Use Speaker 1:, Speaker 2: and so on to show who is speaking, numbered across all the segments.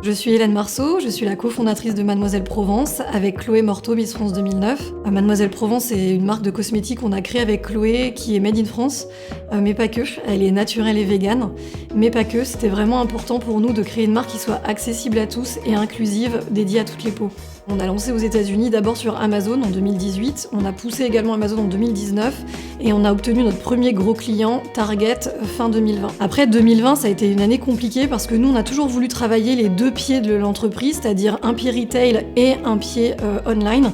Speaker 1: Je suis Hélène Marceau, je suis la cofondatrice de Mademoiselle Provence avec Chloé Morteau, Miss France 2009. Mademoiselle Provence est une marque de cosmétiques qu'on a créée avec Chloé qui est made in France, mais pas que. Elle est naturelle et végane, mais pas que. C'était vraiment important pour nous de créer une marque qui soit accessible à tous et inclusive, dédiée à toutes les peaux. On a lancé aux États-Unis d'abord sur Amazon en 2018, on a poussé également Amazon en 2019 et on a obtenu notre premier gros client, Target, fin 2020. Après 2020, ça a été une année compliquée parce que nous, on a toujours voulu travailler les deux pieds de l'entreprise, c'est-à-dire un pied retail et un pied online.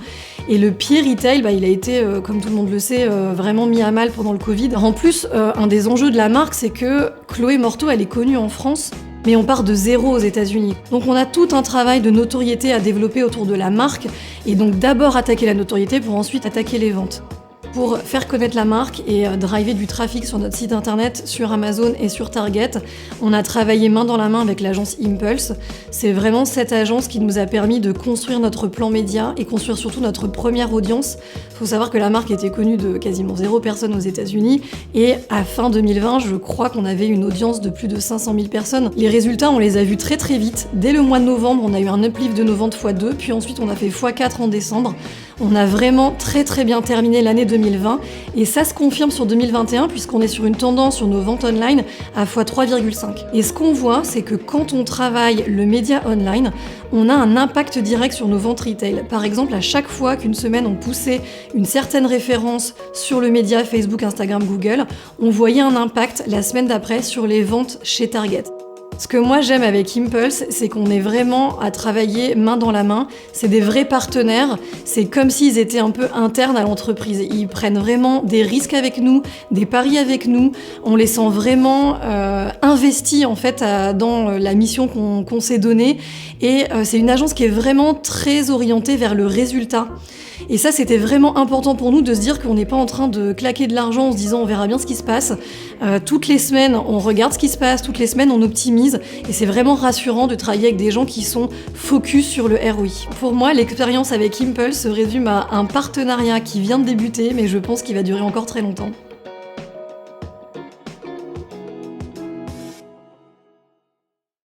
Speaker 1: Et le pied retail, il a été, comme tout le monde le sait, vraiment mis à mal pendant le Covid. En plus, un des enjeux de la marque, c'est que Chloé Morteau, elle est connue en France, mais on part de zéro aux États-Unis. Donc on a tout un travail de notoriété à développer autour de la marque, et donc d'abord attaquer la notoriété pour ensuite attaquer les ventes. Pour faire connaître la marque et driver du trafic sur notre site internet, sur Amazon et sur Target, on a travaillé main dans la main avec l'agence Impulse. C'est vraiment cette agence qui nous a permis de construire notre plan média et construire surtout notre première audience. Il faut savoir que la marque était connue de quasiment 0 personnes aux États-Unis et à fin 2020, je crois qu'on avait une audience de plus de 500 000 personnes. Les résultats, on les a vus très très vite. Dès le mois de novembre, on a eu un uplift de nos ventes x2, puis ensuite on a fait x4 en décembre. On a vraiment très très bien terminé l'année 2020 et ça se confirme sur 2021 puisqu'on est sur une tendance sur nos ventes online à x3,5. Et ce qu'on voit, c'est que quand on travaille le média online, on a un impact direct sur nos ventes retail. Par exemple, à chaque fois qu'une semaine on poussait une certaine référence sur le média Facebook, Instagram, Google, on voyait un impact la semaine d'après sur les ventes chez Target. Ce que moi j'aime avec Impulse, c'est qu'on est vraiment à travailler main dans la main. C'est des vrais partenaires. C'est comme s'ils étaient un peu internes à l'entreprise. Ils prennent vraiment des risques avec nous, des paris avec nous. On les sent vraiment investis en fait dans la mission qu'on s'est donnée. Et c'est une agence qui est vraiment très orientée vers le résultat. Et ça, c'était vraiment important pour nous de se dire qu'on n'est pas en train de claquer de l'argent en se disant on verra bien ce qui se passe. Toutes les semaines, on regarde ce qui se passe, toutes les semaines, on optimise. Et c'est vraiment rassurant de travailler avec des gens qui sont focus sur le ROI. Pour moi, l'expérience avec Impulse se résume à un partenariat qui vient de débuter, mais je pense qu'il va durer encore très longtemps.